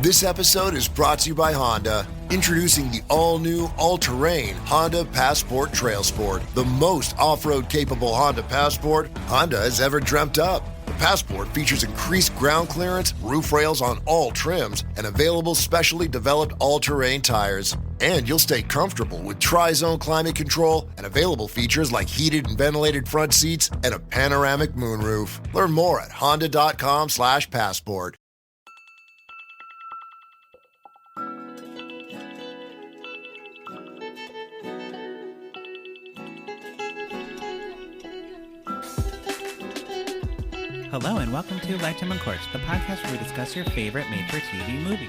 This episode is brought to you by Honda. Introducing the all-new, all-terrain Honda Passport Trail Sport, the most off-road capable Honda Passport Honda has ever dreamt up. The Passport features increased ground clearance, roof rails on all trims, and available specially developed all-terrain tires. And you'll stay comfortable with tri-zone climate control and available features like heated and ventilated front seats and a panoramic moonroof. Learn more at honda.com/passport. Hello and welcome to Lifetime Uncorked, the podcast where we discuss your favorite made-for-TV movies.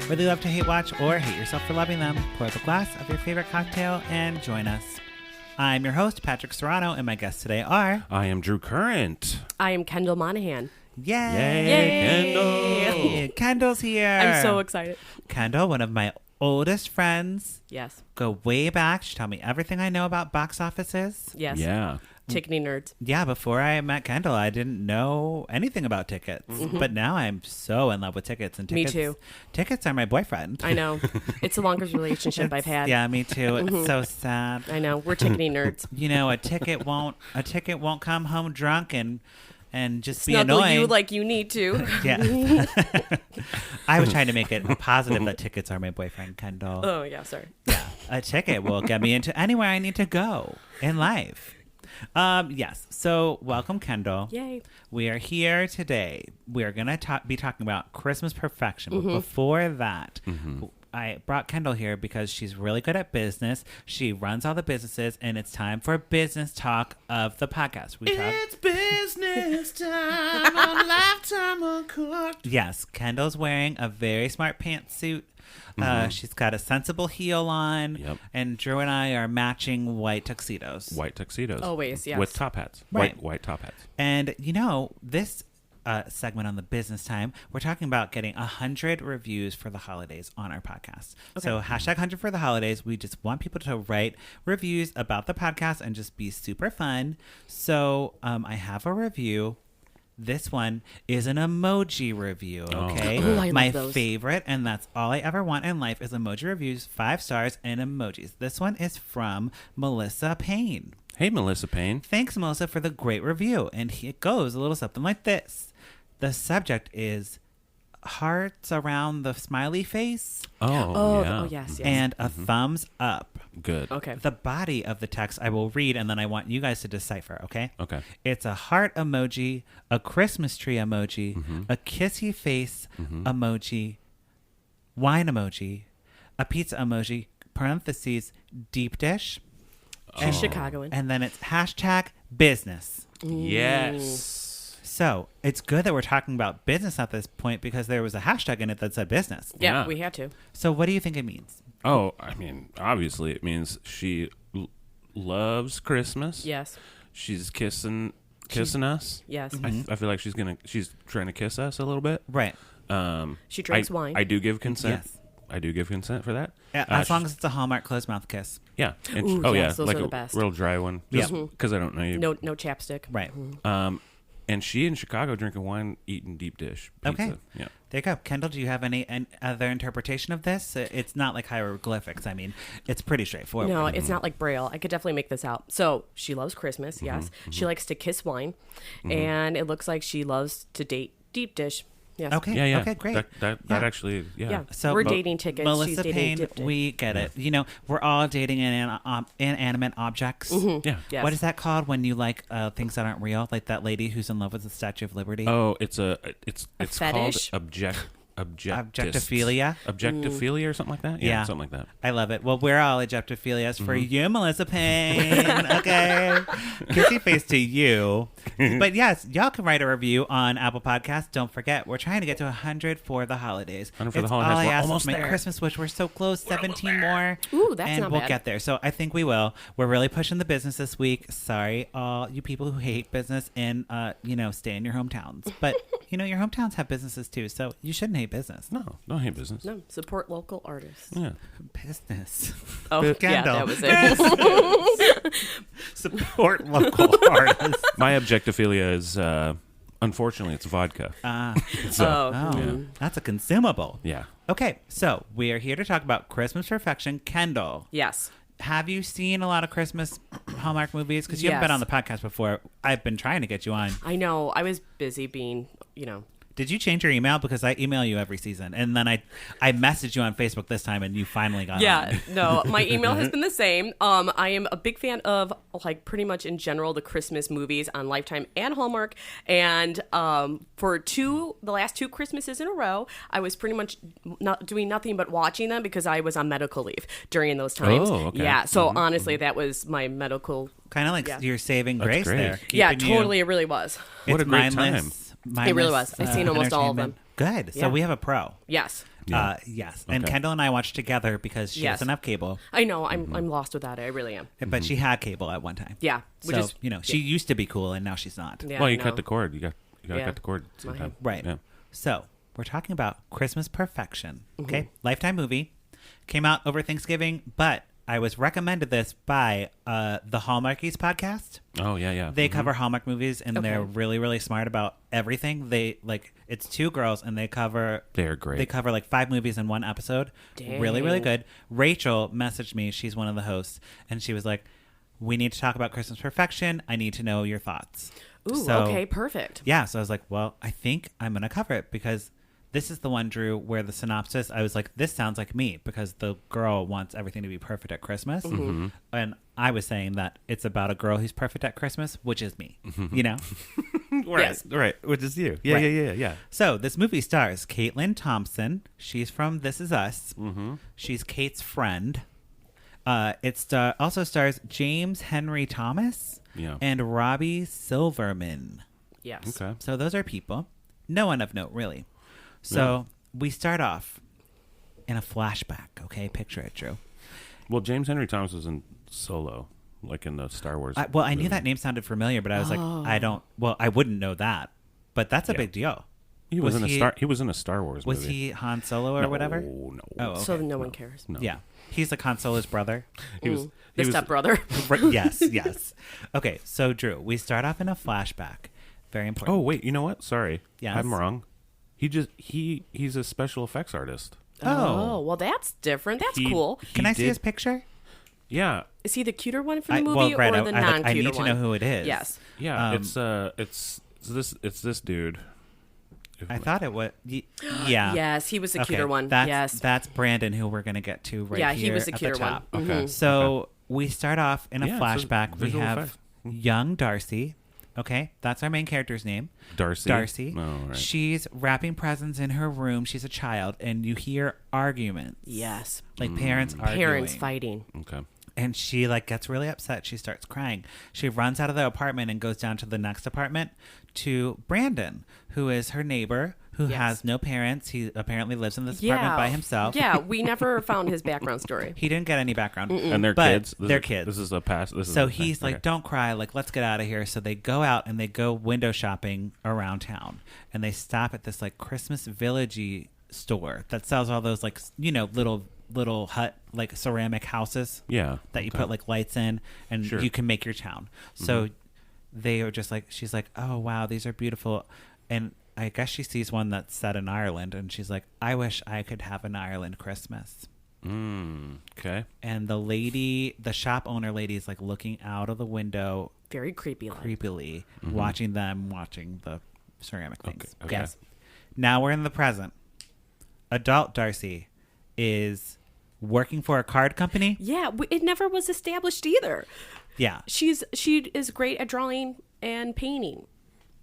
Whether you love to hate watch or hate yourself for loving them, pour up a glass of your favorite cocktail and join us. I'm your host, Patrick Serrano, and my guests today are... I am Drew Current. I am Kendall Monahan. Yay! Kendall! Kendall's here! I'm so excited. Kendall, one of my oldest friends. Yes. Go way back. She taught me everything I know about box offices. Yes. Yeah. Ticketing nerds. Yeah, before I met Kendall, I didn't know anything about tickets. Mm-hmm. But now I'm so in love with tickets. And tickets, Me too. Tickets are my boyfriend. I know. It's the longest relationship I've had. Yeah, me too. Mm-hmm. It's so sad. I know. We're ticketing nerds. You know, a ticket won't come home drunk and just Snuggle be annoying. you like you need to. Yeah. I was trying to make it positive that tickets are my boyfriend, Kendall. Oh, yeah. Sorry. Yeah. A ticket will get me into anywhere I need to go in life. Yes. So welcome, Kendall. Yay. We are here today. We are going to be talking about Christmas perfection. Mm-hmm. But before that, I brought Kendall here because she's really good at business. She runs all the businesses, and it's time for business talk of the podcast. It's business time on Lifetime Uncorked. Yes. Kendall's wearing a very smart pantsuit. She's got a sensible heel on. Yep. And Drew and I are matching white tuxedos. White tuxedos. Always, yes. With top hats. Right. White top hats. And, you know, this segment on the business time, we're talking about getting 100 reviews for the holidays on our podcast. Okay. So hashtag 100 for the holidays. We just want people to write reviews about the podcast and just be super fun. So I have a review. This one is an emoji review, okay? Oh, I my love those. favorite, and that's all I ever want in life, is emoji reviews, 5 stars, and emojis. This one is from Melissa Payne. Hey, Melissa Payne. Thanks, Melissa, for the great review. And it goes a little something like this. The subject is hearts around the smiley face Yeah. Yes. and a thumbs up. Good. Okay. The body of the text I will read, and then I want you guys to decipher, okay? Okay. It's a heart emoji, a Christmas tree emoji, a kissy face emoji, wine emoji, a pizza emoji, parentheses, deep dish. She's Chicagoan. And then it's hashtag business. Yes. So it's good that we're talking about business at this point because there was a hashtag in it that said business. Yeah, we had to. So what do you think it means? Oh, I mean, obviously it means she loves Christmas. Yes. She's kissing us. Yes. I feel like she's trying to kiss us a little bit. Right. She drinks wine. I do give consent. Yes. I do give consent for that. As long as it's a Hallmark closed mouth kiss. Yeah. And Ooh, yes, those like are the a best. real dry one. Just because I don't know you. No chapstick. Right. And she in Chicago drinking wine, eating deep dish pizza. Okay. Yeah. There you go. Kendall, do you have any other interpretation of this? It's not like hieroglyphics. I mean, it's pretty straightforward. No, it's not like Braille. I could definitely make this out. So she loves Christmas, yes. She likes to kiss wine. And it looks like she loves to date deep dish. Yes. Okay. Yeah. Okay, great. That actually, yeah. Yeah. So we're dating tickets. Melissa She's dating Payne, dip dish. we get it. You know, we're all dating inanimate objects. Yeah. Yes. What is that called when you like things that aren't real? Like that lady who's in love with the Statue of Liberty? Oh, it's called fetish? Objectophilia? Objectophilia or something like that? Yeah. Something like that. I love it. Well, we're all objectophilias for you, Melissa Payne. Okay. Kissy face to you. But yes, y'all can write a review on Apple Podcasts. Don't forget, we're trying to get to 100 for the holidays. 100 for the It's holidays. all I We're ask almost for my there. Christmas wish. We're so close. 17 more. Ooh, that's and not we'll bad. get there. So I think we will. We're really pushing the business this week. Sorry, all you people who hate business and, stay in your hometowns. But, your hometowns have businesses too. So you shouldn't hate business. No, don't hate business. No, support local artists. Yeah. Business. Oh, yeah, Kendall. that was it. Support local artists. My objectophilia is Unfortunately, it's vodka. That's a consumable. Yeah. Okay, so we are here to talk about Christmas perfection. Kendall, Yes. have you seen a lot of Christmas Hallmark movies? Because you haven't been on the podcast before. I've been trying to get you on. I know. I was busy being, Did you change your email? Because I email you every season. And then I messaged you on Facebook this time and you finally got on. No, my email has been the same. I am a big fan of, like, pretty much in general, the Christmas movies on Lifetime and Hallmark. And for the last 2 Christmases in a row, I was pretty much not doing nothing but watching them because I was on medical leave during those times. Oh, okay. Yeah, so honestly, that was my medical... Kind of like you're saving That's grace great. there. Yeah, Keeping you- totally, it really was. What it's a great mindless, It really was. I've seen almost all of them. Good. So Yeah. we have a pro. Yes. Yeah. Yes. And Okay. Kendall and I watched together because she Yes. doesn't have cable. I know. I'm lost without it. I really am. But she had cable at one time. Yeah. Which So, is, she used to be cool and now she's not. yeah, Well, you I cut know. the cord. You got to Yeah. cut the cord at the same time. Right. Yeah. So we're talking about Christmas perfection. Mm-hmm. Okay. Lifetime movie. Came out over Thanksgiving, but I was recommended this by the Hallmarkies podcast. Oh, yeah. They cover Hallmark movies and they're Okay. really, really smart about everything. They it's 2 girls and they cover They're great. They cover like 5 movies in one episode. Really, really Dang. good. Rachel messaged me. She's one of the hosts, and she was like, "We need to talk about Christmas perfection. I need to know your thoughts." Ooh, So, okay, perfect. Yeah, so I was like, "Well, I think I'm gonna cover it because." This is the one, Drew, where the synopsis, I was like, this sounds like me because the girl wants everything to be perfect at Christmas. Mm-hmm. And I was saying that it's about a girl who's perfect at Christmas, which is me, you know? Right. Yes. Right. Which is you. Yeah. Right. Yeah. So this movie stars Caitlin Thompson. She's from This Is Us. Mm-hmm. She's Kate's friend. It also stars James Henry Thomas Yeah. and Robbie Silverman. Yes. Okay. So those are people. No one of note, really. So we start off in a flashback, okay? Picture it, Drew. Well, James Henry Thomas was in Solo, like in the Star Wars. I knew that name sounded familiar, but I was like, I wouldn't know that. But that's a Yeah. big deal. He was in a Star. He was in a Star Wars Was movie. he Han Solo or whatever? No. Oh, okay. So no one cares. No. Yeah. He's like Han Solo's brother. He was. The He was. stepbrother. Right, yes. Okay, so Drew, we start off in a flashback. Very important. Oh wait, you know what? Sorry. Yes? I'm wrong. He's a special effects artist. Oh, well, that's different. That's cool. Can I see did- his picture? Yeah. Is he the cuter one from the movie or the non-cuter I need one? to know who it is. Yes. Yeah. It's this dude. I thought it was. Yeah. Yes, he was the cuter one. That's, Yes. That's Brandon, who we're gonna get to right Yeah, here he was the at cuter one. top. Okay. So we start off in a Yeah, it says flashback. We visual have effects. young Darcy. Okay, that's our main character's name. Darcy. Darcy. Oh, right. She's wrapping presents in her room. She's a child, and you hear arguments. Yes. Like parents arguing. Parents fighting. Okay. And she gets really upset. She starts crying. She runs out of the apartment and goes down to the next apartment to Brandon, who is her neighbor, who Yes. has no parents. He apparently lives in this apartment by himself. Yeah, we never found his background story. He didn't get any background. And they're But kids. they're kids. This is a pass. This is So a- he's like, okay. don't cry. Let's get out of here. So they go out and they go window shopping around town. And they stop at this Christmas villagey store that sells all those little hut, ceramic houses. Yeah. That you okay. put lights in and Sure. you can make your town. So they are just she's like, oh, wow, these are beautiful. And I guess she sees one that's set in Ireland and she's like, I wish I could have an Ireland Christmas. Okay. And the shop owner lady is looking out of the window Very creepy. creepily, watching the ceramic things. Okay. Yes. Now we're in the present. Adult Darcy is working for a card company. Yeah, it never was established either. Yeah. She is great at drawing and painting.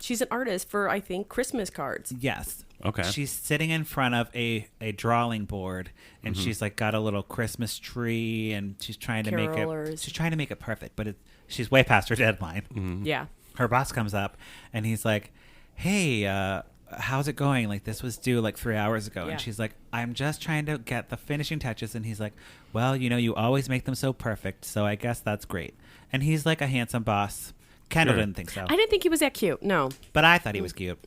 She's an artist for, I think, Christmas cards. Yes. Okay. She's sitting in front of a drawing board and she's got a little Christmas tree and she's trying to make it perfect, but she's way past her deadline. Yeah. Her boss comes up and he's like, hey, how's it going? This was due 3 hours ago. Yeah. And she's like, I'm just trying to get the finishing touches. And he's like, well, you always make them so perfect. So I guess that's great. And he's a handsome boss. Kendall Sure. didn't think so. I didn't think he was that cute. No. But I thought he was cute.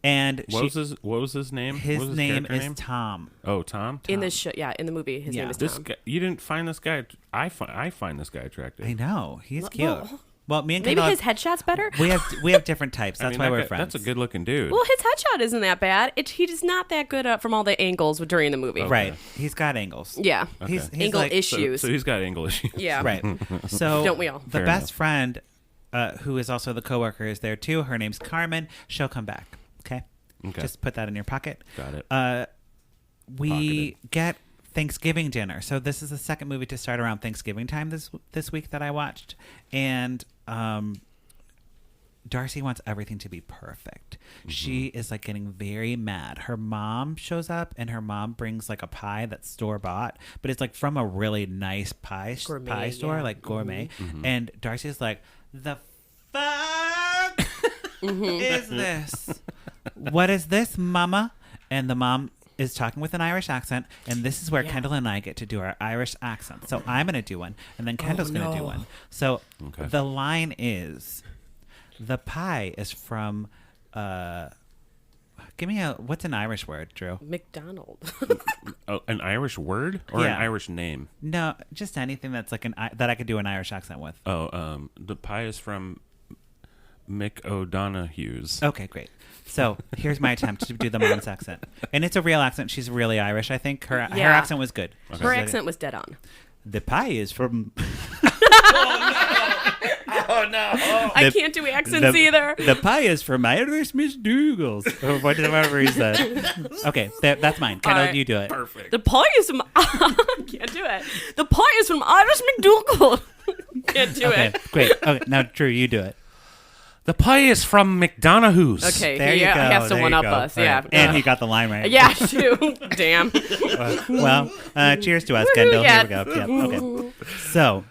And What was his name? his What was name character is Tom. Oh, Tom. In the show, in the movie, his Yeah. name is This Tom. guy, you didn't find this guy. I find this guy attractive. I know. He's cute. Well, Well, me and Maybe Kendall his headshot's better. we have different types. That's why we're that guy- friends. That's a good looking dude. Well, his headshot isn't that bad. He is not that good from all the angles during the movie. Right. He's got angles. Yeah. He's Angle like, issues. So he's got angle issues. Yeah. Right. So Don't we all? the Fair best enough. friend, who is also the coworker, is there too. Her name's Carmen. She'll come back. Okay. Okay. Just put that in your pocket. Got it. We Pocketed. get Thanksgiving dinner. So this is the second movie to start around Thanksgiving time this week that I watched, and Darcy wants everything to be perfect. She is like getting very mad. Her mom shows up, and her mom brings like a pie that's store bought, but it's like from a really nice pie Gourmet, store, yeah. like gourmet. And Darcy's like, the fuck is this? What is this, mama? And the mom is talking with an Irish accent, and this is where Kendall and I get to do our Irish accent. So I'm going to do one, and then Kendall's going to do one. So Okay. the line is, the pie is from, give me what's an Irish word, Drew? McDonald. Oh, an Irish word or Yeah. an Irish name? No, just anything that's like that I could do an Irish accent with. Oh, the pie is from Mick O'Donoghue's. Okay, great. So here's my attempt to do the mom's accent, and it's a real accent. She's really Irish, I think. Her Yeah. accent was good. Her accent was dead on. The pie is from. I can't do accents either. The pie is from Irish Miss Dougal's, or whatever he said. Okay, that's mine. Kendall, right. you do it. Perfect. The pie is from. Can't do it. The pie is from Irish McDougal. Can't do Okay, it. great. Okay, now Drew, you do it. The pie is from McDonoghu's. Okay, There he you go. has to there you one up go. us. All Yeah. right. And he got the line right. Yeah, too. Damn. Well, cheers to us, Woohoo, Kendall. yeah. Here we go. Yeah, okay. So,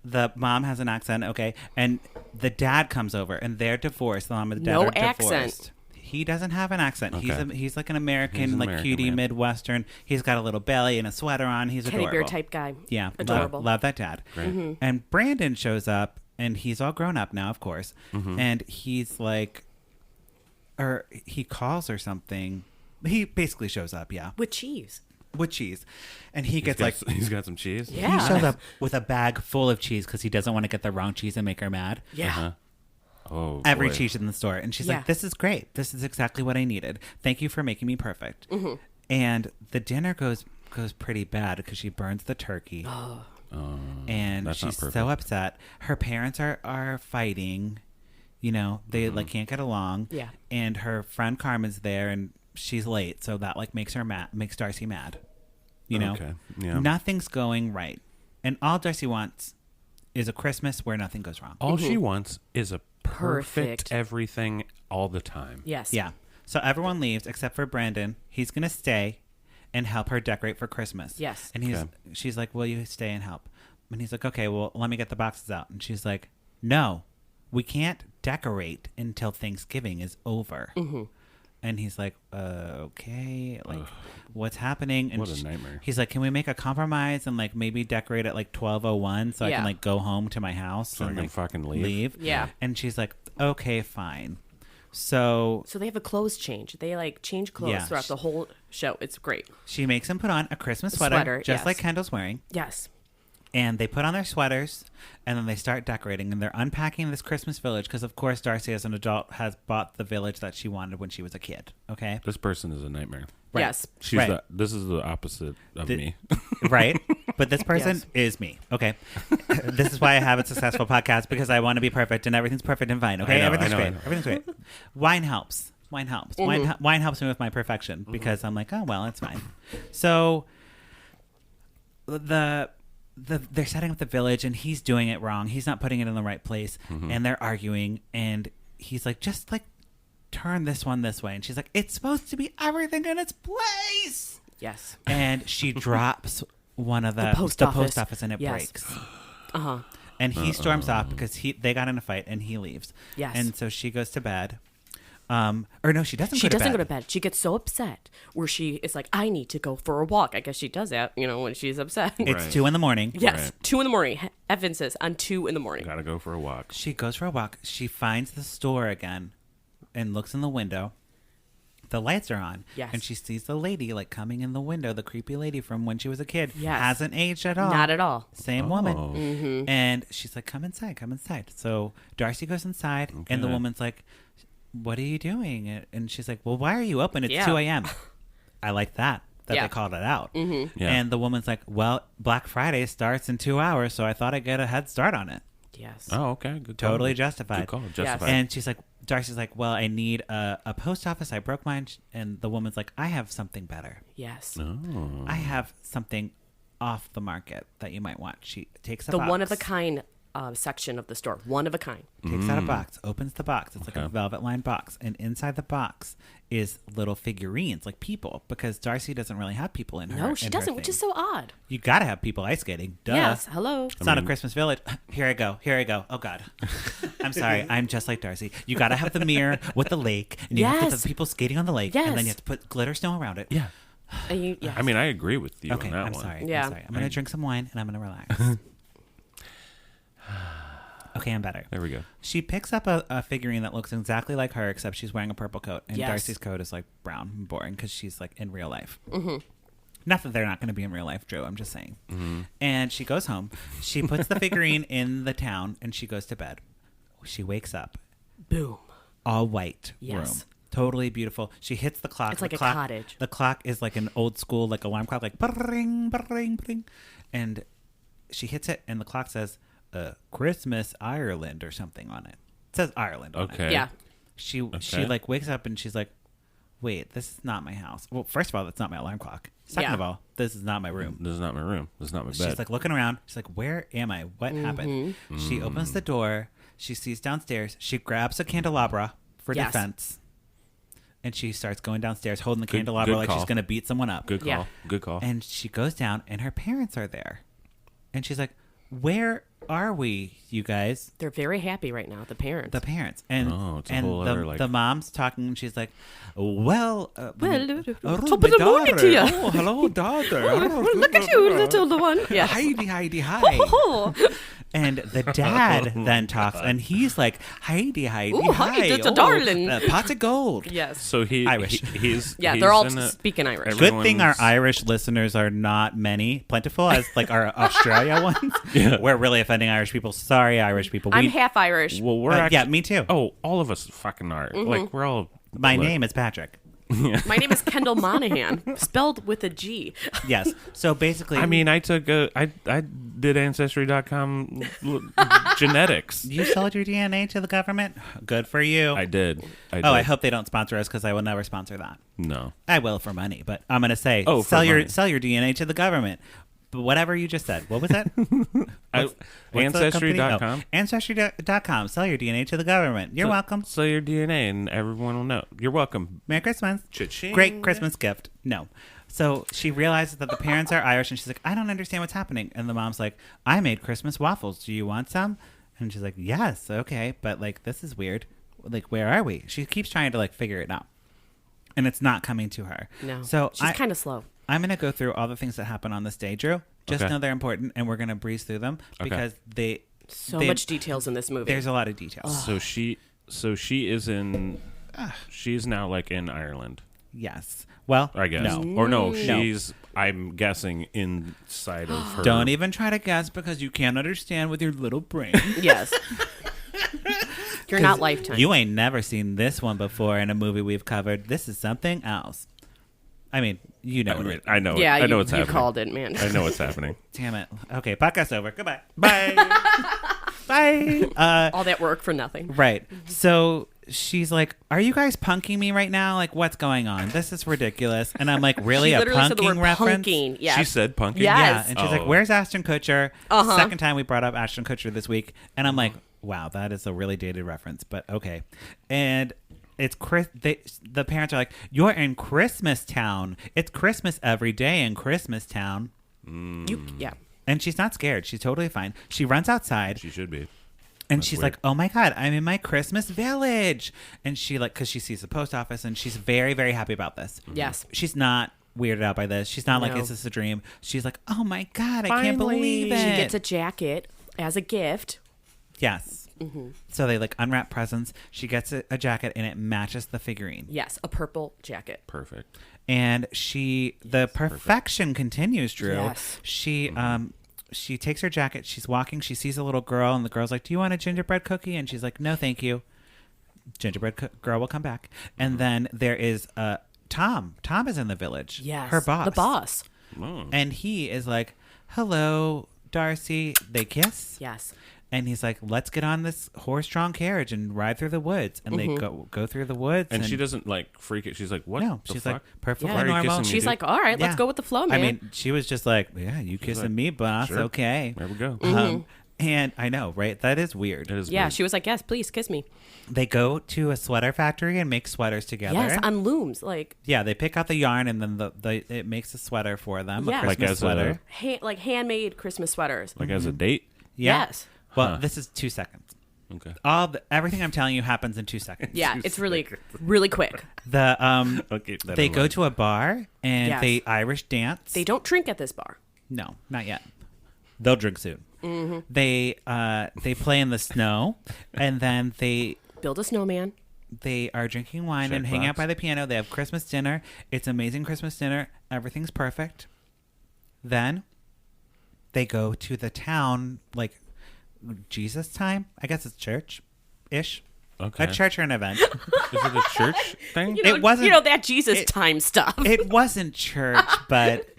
the mom has an accent, okay, and the dad comes over, and they're divorced. The mom and the dad No are divorced. accent. He doesn't have an accent. Okay. He's like an American, He's an like American cutie man. Midwestern. He's got a little belly and a sweater on. He's Teddy adorable. bear type guy. Yeah, Adorable. Love that dad. Great. And Brandon shows up, and he's all grown up now, of course. And he's like, or he calls or something. He basically shows up, yeah, With cheese. with cheese, and he gets like. He's got some cheese. Yeah. He shows up with a bag full of cheese because he doesn't want to get the wrong cheese and make her mad. Yeah. Uh-huh. Oh, Every boy. cheese in the store. And she's Yeah. like, this is great. This is exactly what I needed. Thank you for making me perfect. And the dinner goes pretty bad because she burns the turkey. And that's not she's perfect. so upset. Her parents are fighting. You know, they like can't get along. Yeah. And her friend Carmen's there and she's late. So that like makes Darcy mad. You know? Okay, yeah. Nothing's going right. And all Darcy wants is a Christmas where nothing goes wrong. All she wants is a perfect Perfect. everything all the time. Yes. Yeah. So everyone leaves except for Brandon. He's going to stay and help her decorate for Christmas. Yes. And Okay. she's like, will you stay and help? And he's like, okay, well, let me get the boxes out. And she's like, no, we can't decorate until Thanksgiving is over. And he's like, okay, like, what's happening? And What a nightmare. He's like, can we make a compromise and like maybe decorate at like 12:01 so I Yeah. can like go home to my house So I and can like fucking leave? Yeah. And she's like, okay, fine. So So they have a clothes change. They like change clothes Yeah. throughout the whole show. It's great. she makes him put on a Christmas sweater, just yes. like Kendall's wearing. Yes. And they put on their sweaters, and then they start decorating, and they're unpacking this Christmas village because, of course, Darcy, as an adult, has bought the village that she wanted when she was a kid. Okay, This person is a nightmare. Right. Yes. She's Right. this is the opposite of me. right? But this person Yes. is me. Okay, this is why I have a successful podcast because I want to be perfect, and everything's perfect and fine. Okay, I know, everything's I know, great. I know. Everything's great. Wine helps. Wine helps. Wine helps me with my perfection because I'm like, oh well, it's fine. So they're setting up the village and he's doing it wrong. He's not putting it in the right place, and they're arguing. And he's like, just like turn this one this way, and she's like, it's supposed to be everything in its place. Yes. And she drops one of the post office. and it Yes. breaks. Uh-huh. And he storms off because they got in a fight and he leaves. Yes. And so she goes to bed. Or no, she doesn't. She go to doesn't bed. go to bed. She gets so upset where she is like, I need to go for a walk. I guess she does that, when she's upset. It's Right. 2 a.m. Yes. Right. 2 a.m. Evan says on 2 a.m. Gotta go for a walk. She goes for a walk. She finds the store again and looks in the window. the lights are on. Yes. And she sees the lady like coming in the window, the creepy lady from when she was a kid. Yes. Hasn't aged at all. Not at all. Same woman. And she's like, come inside, come inside. So Darcy goes inside and the woman's like, what are you doing? And she's like, well, why are you open? It's 2 a.m. I like that they called it out. And the woman's like, well, Black Friday starts in 2 hours, so I thought I'd get a head start on it. Yes. Oh, okay. Good call. Totally justified. Good call. Justified. And she's like, Darcy's like, well, I need a post office. I broke mine. And the woman's like, I have something better. Yes. Oh. I have something off the market that you might want. She takes a The box. one of a kind section of the store. One of a kind. Takes out a box, opens the box. It's like a velvet lined box. And inside the box is little figurines, like people, because Darcy doesn't really have people in her. No, she doesn't, which is so odd. You got to have people ice skating. Duh. Yes. Hello. It's not a Christmas village. Here I go. Oh, God. I'm sorry. I'm just like Darcy. You got to have the mirror with the lake. And you have to have the people skating on the lake. Yes. And then you have to put glitter snow around it. Yeah. Yes. I mean, I agree with you Okay, on that I'm one. sorry. Yeah. I'm sorry. I'm going to drink some wine and I'm going to relax. Okay, I'm better. There we go. She picks up a figurine that looks exactly like her, except she's wearing a purple coat. And Yes. Darcy's coat is like brown and boring because she's like in real life. Not that they're not going to be in real life, Drew. I'm just saying. And she goes home. She puts the figurine in the town and she goes to bed. She wakes up. Boom. All white Yes. room. Totally beautiful. She hits the clock. It's like the a clock, cottage. The clock is like an old school, like alarm clock, like bring, bring, bring. And she hits it and the clock says, Christmas Ireland or something on it. It says Ireland on it. Okay. Yeah. She like wakes up and she's like, wait, this is not my house. Well, first of all, that's not my alarm clock. Second of all, this is not my room. This is not my room. This is not my bed. She's like looking around. She's like, where am I? What happened? She opens the door. She sees downstairs. She grabs a candelabra for Yes. defense. And she starts going downstairs holding the candelabra good like call. she's going to beat someone up. Good call. Yeah. Good call. And she goes down and her parents are there. And she's like, where are we, you guys? They're very happy right now, the parents. The parents. And, It's a and whole other, like... the mom's talking and she's like, well, top my of the morning daughter. to you. Oh, hello, daughter. Look at you, little one. Yeah. Heidi, hi. Oh, And the dad then talks, and he's like, Heidi, Ooh, hi, little darling. Pot of gold. yes. So Irish. He's Yeah, he's they're all in a- speaking Irish. Good thing our everyone's- Irish listeners are not plentiful as like our Australia ones. Yeah. We're really offending Irish people. Sorry, Irish people. I'm half Irish. Well, we're yeah, actually, me too. Oh, all of us fucking are. Like we're all. My like- name is Patrick. My name is Kendall Monahan, spelled with a G. Yes. So basically, I mean, I did Ancestry.com genetics. you sold your DNA to the government. Good for you. I did. I hope they don't sponsor us because I will never sponsor that. No. I will for money, but I'm going to say Oh, for sell your money. DNA to the government. But whatever you just said. What was that? What's the company? Ancestry.com. Oh, Ancestry.com. Sell your DNA to the government. You're welcome. Sell your DNA and everyone will know. You're welcome. Merry Christmas. Cha-ching. Great Christmas gift. No. So she realizes that the parents are Irish and she's like, I don't understand what's happening. And the mom's like, I made Christmas waffles. Do you want some? And she's like, yes. Okay. But like, this is weird. Like, where are we? She keeps trying to like figure it out. And it's not coming to her. No. So She's kind of slow. I'm going to go through all the things that happen on this day, Drew. Just Okay. know they're important, and we're going to breeze through them because they So much details in this movie. There's a lot of details. So she is in. She's now like in Ireland, Yes. Well, I guess. no. Or no, she's. I'm guessing inside of her. Don't even try to guess because you can't understand with your little brain. Yes. You're not Lifetime. You ain't never seen this one before in a movie we've covered. This is something else. I mean, you know it. I know. yeah, I know you, what's you happening. called it, man. I know what's happening. Damn it. Okay, podcast over. Goodbye. Bye. Bye. All that work for nothing. Right. So she's like, are you guys punking me right now? Like, what's going on? This is ridiculous. And I'm like, really? She A literally said the punking word reference? punking. Yes. She said punking. Yes. Yeah. And she's like, Oh. where's Ashton Kutcher? Uh-huh. Second time we brought up Ashton Kutcher this week. And I'm like, wow, that is a really dated reference, but okay. And it's the parents are like, you're in Christmas Town. It's Christmas every day in Christmas Town. Yeah. And she's not scared. She's totally fine. She runs outside. She should be. And That's she's weird. like, oh my God, I'm in my Christmas village. And she like, because she sees the post office and she's very, very happy about this. Yes. She's not weirded out by this. She's not like, No. is this a dream? She's like, oh my God, I can't Finally. believe it. She gets a jacket as a gift Yes. Mm-hmm. So they like unwrap presents. She gets a jacket and it matches the figurine. Yes, a purple jacket. Perfect. And the perfection continues, Drew. Yes. She takes her jacket. She's walking. She sees a little girl, and the girl's like, "Do you want a gingerbread cookie?" And she's like, "No, thank you." Gingerbread girl will come back. And then there is Tom. Tom is in the village. Yes. Her boss. The boss. Oh. And he is like, "Hello, Darcy." They kiss. Yes. And he's like, "Let's get on this horse-drawn carriage and ride through the woods." And they go through the woods. And she doesn't like freak it. She's like, "What?" No, the she's fuck? like perfectly Why are you normal. kissing me, She's dude? like, all right, let's Yeah. go with the flow, man. I mean, she was just like, "Yeah, you kissing like, me, boss? sure. Okay." There we go. And I know, right? That is weird. It is yeah, weird. she was like, yes, please kiss me. They go to a sweater factory and make sweaters together. Yes, on looms. Like, Yeah, they pick out the yarn and then it makes a sweater for them. Yeah. A Christmas Like as a- sweater. like handmade Christmas sweaters. like as a date. Yeah. Yes. Well, this is 2 seconds. Okay. Everything I'm telling you happens in 2 seconds. Yeah, it's really, really quick. Okay. that They in go mind. to a bar and Yes. they Irish dance. They don't drink at this bar. No, not yet. They'll drink soon. Mm-hmm. They play in the snow, and then they Build a snowman. are drinking wine and hang out Checkbox. by the piano. They have Christmas dinner. It's amazing Christmas dinner. Everything's perfect. Then they go to the town, like Jesus time. I guess it's church-ish. Okay. A church or an event. Is it a church thing? It wasn't- that Jesus time stuff. It wasn't church, but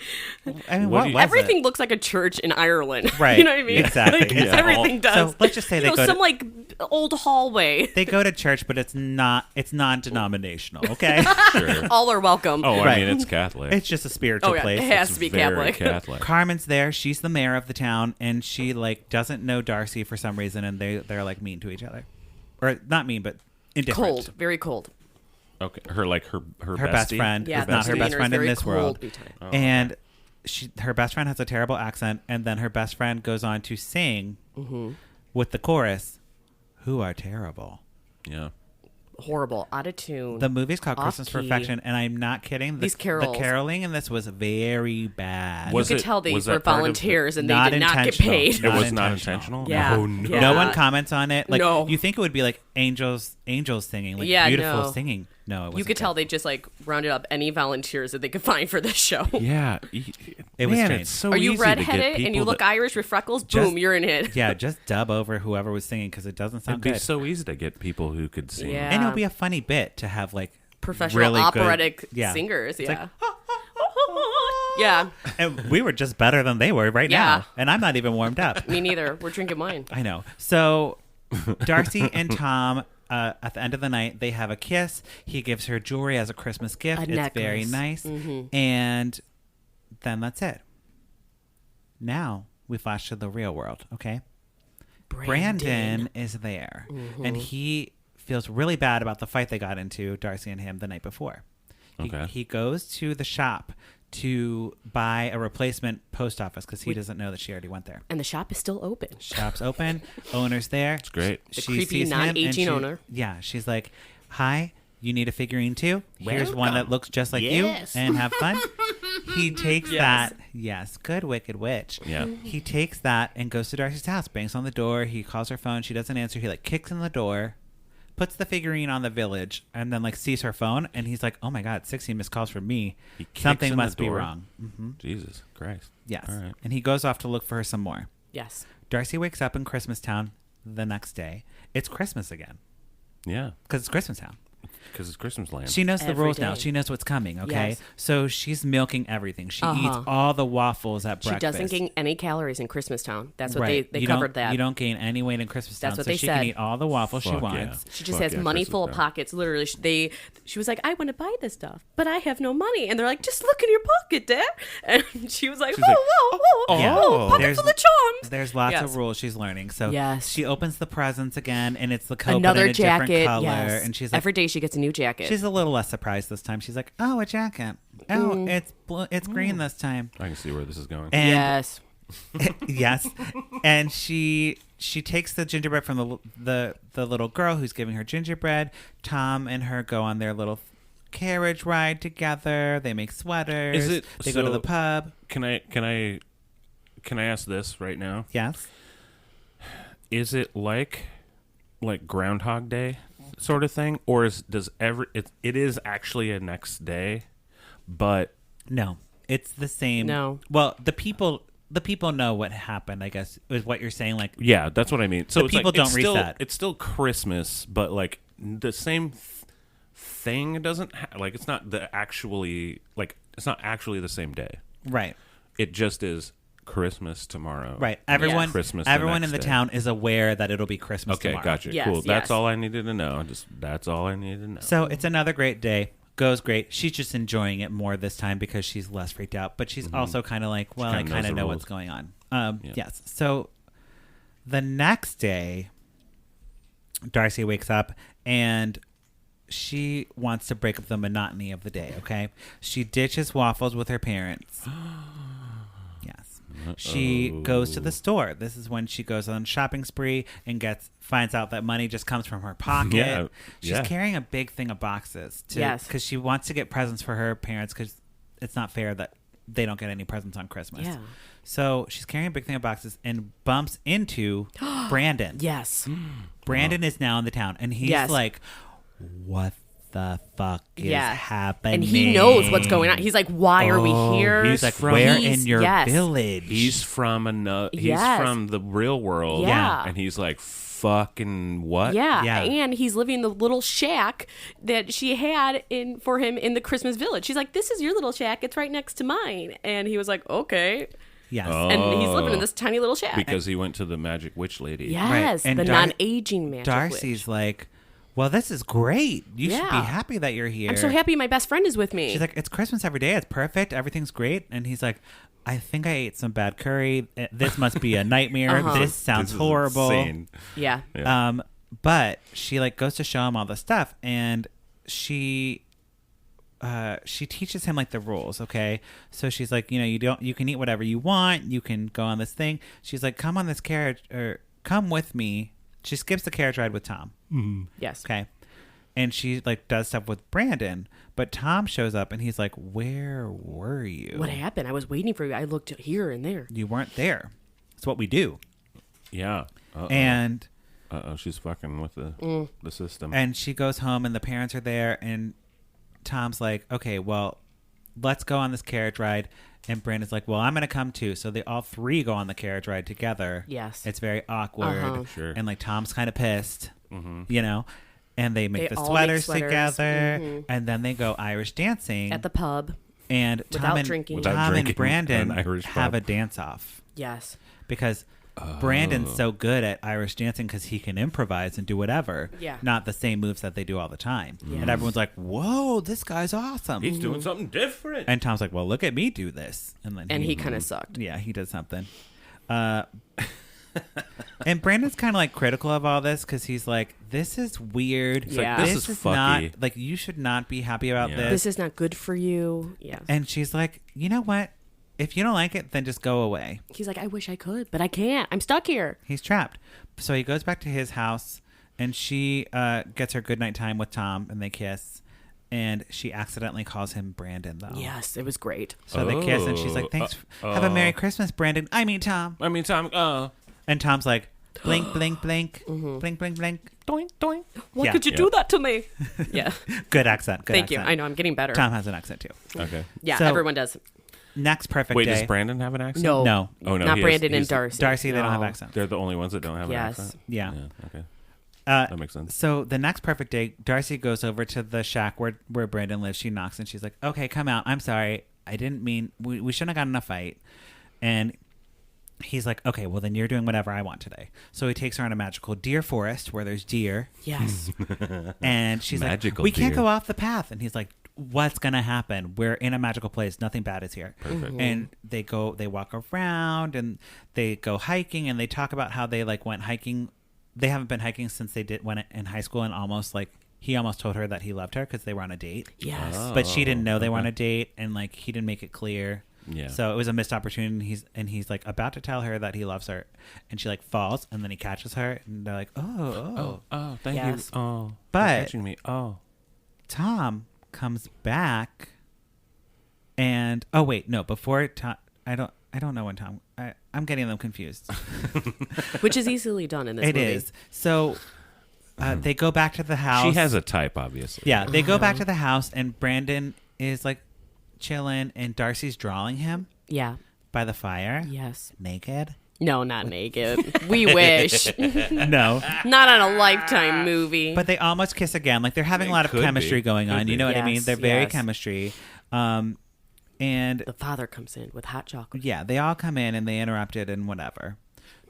I mean, What what do you- was Everything it? looks like a church in Ireland. Right. You know what I mean? Exactly. Like, Yeah. Everything does. So let's just say they go some to- like old hallway. They go to church, but it's non-denominational. Okay. Sure. All are welcome. Oh, I Right. mean, it's Catholic. It's just a spiritual Oh, yeah. place. It has It's to be very Catholic. Catholic. Carmen's there. She's the mayor of the town, and she like doesn't know Darcy for some reason, and they're like mean to each other, or not mean, but indifferent. Cold. Very cold. Okay. Her Her bestie? best friend Yeah, is not her bestie. best friend in Very this world, cold time. Oh, and her best friend has a terrible accent, and then her best friend goes on to sing Mm-hmm. with the chorus, "Who are terrible." Yeah. Horrible. Out of tune. The movie's called Christmas Off-key. Perfection, and I'm not kidding. These carols. The caroling in this was very bad. Was you could it- tell they was were that part of volunteers and Not they did not get intentional. paid. It was not intentional. intentional? Yeah. Oh, no. Yeah. No one comments on it. Like No. you think it would be like angels singing, like Yeah, beautiful no. singing. No, it wasn't. You could tell they just like rounded up any volunteers that they could find for this show. Yeah. It was Man, strange. it's so Are you easy to get redheaded and you people look to- Irish with freckles? Just- Boom, you're in it. Yeah, just dub over whoever was singing because it doesn't sound It'd be good. so easy to get people who could sing. Yeah. And it would be a funny bit to have like Professional really good- operatic yeah. singers. It's Yeah. like, yeah. and we were just better than they were right Yeah. now, and I'm not even warmed up. Me neither. We're drinking wine. I know. So Darcy and Tom, at the end of the night, they have a kiss. He gives her jewelry as a Christmas gift. A It's very necklace. Mm-hmm. nice. And then that's it. Now we flash to the real world, okay? Brandon is there, Mm-hmm. and he feels really bad about the fight they got into, Darcy and him, the night before. Okay. He goes to the shop to buy a replacement post office because he doesn't know that she already went there. And the shop is still open. Shop's open, owner's there. It's great. The creepy, non-aging owner. Yeah, she's like, "Hi, you need a figurine too? Here's one that looks just like Yes. you, and have fun." He takes that. Yes, good wicked witch. Yeah. He takes that and goes to Darcy's house, bangs on the door. He calls her phone. She doesn't answer. He like kicks in the door, puts the figurine on the village, and then like sees her phone, and he's like, "Oh my god, 16 missed calls from me. He kicks Something in the must be door? wrong." Jesus Christ. Yes. All right. And he goes off to look for her some more. Yes. Darcy wakes up in Christmas Town the next day. It's Christmas again Yeah. because it's Christmas Town. Because it's Christmas land. She knows the Every rules now. day. She knows what's coming, okay? Yes. So she's milking everything. She Uh-huh. eats all the waffles at She breakfast. doesn't gain any calories in Christmas Town. That's what Right. they You covered don't, that. You don't gain any weight in Christmas Town. That's what so they she said. can eat all the waffles she Fuck wants. yeah. She just Fuck has yeah, money Christmas full of Town. pockets. Literally, she was like, "I want to buy this stuff, but I have no money." And they're like, "Just look in your pocket, Dad." And she was like, She's "Whoa, like, whoa, whoa, Yeah. whoa, pocket There's- full of charms." There's lots Yes. of rules she's learning. So Yes. she opens the presents again, and it's the coat but Another in a jacket. different color. Yes. And she's like, Every day she gets a new jacket. she's a little less surprised this time. She's like, "Oh, a jacket. Oh, Mm. it's it's green this time." I can see where this is going. And yes. yes, and she takes the gingerbread from the little girl who's giving her gingerbread. Tom and her go on their little carriage ride together. They make sweaters. Is it- They go to so- the pub. Can I ask this right now? Yes. is it like Groundhog Day sort of thing, or it is actually a next day, but No, it's the same. No. Well, the people know what happened, I guess, is what you're saying. Like, yeah, that's what I mean. So The it's people like, don't reset. It's still Christmas, but like the same thing doesn't like it's not actually the same day. right. It just is Christmas tomorrow. Right. Everyone, Christmas the everyone in next the day. town is aware that it'll be Christmas Okay, tomorrow. gotcha. Yes, Cool. yes. That's all I needed to know. That's all I needed to know. So it's another great day. Goes great. She's just enjoying it more this time because she's less freaked out. But she's also kind of like, well, I kinda knows kind of the know rules. what's going on. Yeah. Yes. So the next day, Darcy wakes up and she wants to break up the monotony of the day. Okay. She ditches waffles with her parents. Yes. She goes to the store. This is when she goes on a shopping spree and finds out that money just comes from her pocket. Yeah, She's yeah. carrying a big thing of boxes Yes. because she wants to get presents for her parents because it's not fair that they don't get any presents on Christmas. Yeah. So she's carrying a big thing of boxes and bumps into Brandon. Yes. Brandon is now in the town and he's Yes. like, what the fuck is Yeah. happening? And he knows what's going on. He's like, why are we here? He's like, where He's- in your yes. village? He's from He's Yes. from the real world. Yeah. And he's like, fucking what? Yeah. Yeah. And he's living in the little shack that she had for him in the Christmas village. She's like, this is your little shack. It's right next to mine. And he was like, okay. Yes. And he's living in this tiny little shack. Because he went to the magic witch lady. Yes. And the Dar- non-aging magic Darcy's witch. like, well, this is great. You should be Yeah. happy that you're here. I'm so happy my best friend is with me. She's like, it's Christmas every day. It's perfect. Everything's great. And he's like, I think I ate some bad curry. This must be a nightmare. This sounds This is horrible. insane. yeah. But she like goes to show him all the stuff, and she teaches him like the rules. Okay, so she's like, you can eat whatever you want. You can go on this thing. She's like, come on this carriage or come with me. She skips the carriage ride with Tom. Yes. Okay. And she like does stuff with Brandon, but Tom shows up and he's like, where were you? What happened? I was waiting for you. I looked here and there. You weren't there. It's what we do. Yeah. And She's fucking with the system. and she goes home and the parents are there and Tom's like, okay, well, let's go on this carriage ride. And Brandon's like, well, I'm going to come too. So they all three go on the carriage ride together. Yes. It's very awkward. Sure. And like Tom's kind of pissed, and they make They the all sweaters, make sweaters. together. And then they go Irish dancing. At the pub. And Without Tom, drinking. Without Tom drinking and Brandon at an Irish have pub. a dance off Yes. because Brandon's so good at Irish dancing because he can improvise and do whatever. Yeah. Not the same moves that they do all the time. And everyone's like, whoa, this guy's awesome. He's doing something different. And Tom's like, well, look at me do this. And then And he kind of sucked. yeah, he does something. And Brandon's kind of like critical of all this because he's like, this is weird. It's like, this is not fucky. like you should not be happy about Yeah. this. This is not good for you. Yeah. And she's like, you know what? If you don't like it, then just go away. He's like, I wish I could, but I can't. I'm stuck here. He's trapped. So he goes back to his house and she gets her good night time with Tom and they kiss. And she accidentally calls him Brandon, though. Yes, it was great. So they kiss and she's like, thanks. Have a Merry Christmas, Brandon. I mean, Tom. Tom. And Tom's like, blink, blink, blink, blink, blink, blink, doink, doink. Why Yeah. could you do that to me? Yeah. Good accent. Good Thank you. accent. I know. I'm getting better. Tom has an accent, too. Okay. Yeah, So- everyone does. Next perfect Wait, day. does Brandon have an accent? No. No. Oh, no. Not he Brandon and he's- Darcy. Darcy, they don't have No. accents. They're the only ones that don't have an Yes. accent. Yeah. Okay. Uh, That makes sense. So the next perfect day, Darcy goes over to the shack where Brandon lives. She knocks and she's like, okay, come out. I'm sorry. I didn't mean, we shouldn't have gotten in a fight. And he's like, okay, well then you're doing whatever I want today. So he takes her on a magical deer forest where there's deer. Yes. And she's Magical like, we can't deer. go off the path. And he's like, what's going to happen? We're in a magical place. Nothing bad is here. Perfect. And they walk around and they go hiking and they talk about how they like went hiking. They haven't been hiking since went in high school and he almost told her that he loved her because they were on a date. Yes. But she didn't know they were on okay. a date and like he didn't make it clear. Yeah. So it was a missed opportunity. He's like about to tell her that he loves her, and she like falls, and then he catches her, and they're like, oh. Thank Yes. you. Oh, But- you're catching me. Oh. Tom comes back, and oh wait, no, before Tom, I don't know when Tom. I'm getting them confused. Which is easily done in this It movie. is. So they go back to the house. She has a type, obviously. Yeah, they go back to the house, and Brandon is like chilling, and Darcy's drawing him Yeah. by the fire, Yes. naked. No, not naked. We wish. No, Not on a Lifetime movie. but they almost kiss again. Like they're having a lot of could chemistry be. going on. Could You know be. what I mean? Yes, They're very yes. chemistry. And the father comes in with hot chocolate. yeah, they all come in and they interrupt it and whatever.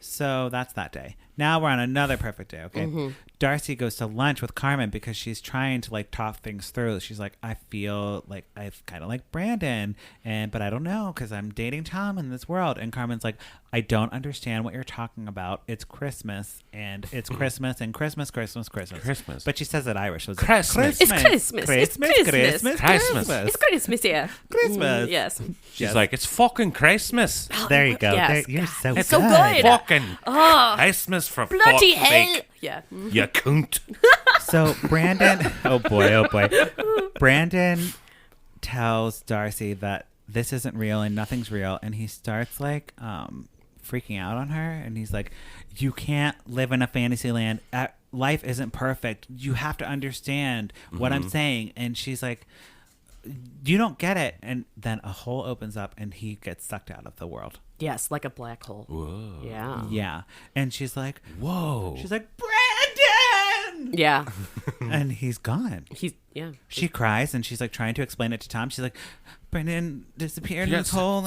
So that's that day. Now we're on another perfect day, okay? Mm-hmm. Darcy goes to lunch with Carmen because she's trying to like talk things through. She's like, I feel like I kind of like Brandon, but I don't know because I'm dating Tom in this world. And Carmen's like, I don't understand what you're talking about. It's Christmas and it's Christmas and Christmas. Christmas. But she says it Irish. So it's Christmas. It's Christmas. Christmas. It's Christmas. Christmas. It's Christmas, yeah. Christmas. Yes. She's like, it's fucking Christmas. There you go. Yes. There- you're so It's so good. Fucking Christmas for Bloody fuck's hell. sake. Yeah. You cunt. So Brandon, oh boy, Brandon tells Darcy that this isn't real and nothing's real, and he starts like freaking out on her, and he's like, "You can't live in a fantasy land. Life isn't perfect. You have to understand what I'm saying." And she's like, "You don't get it." And then a hole opens up, and he gets sucked out of the world. Yes, like a black hole. Whoa. Yeah. Yeah, and she's like, Whoa. she's like, Brandon, Yeah. and he's gone. Yeah. She cries and she's like trying to explain it to Tom. She's like, Brandon disappeared in this Yes. hole,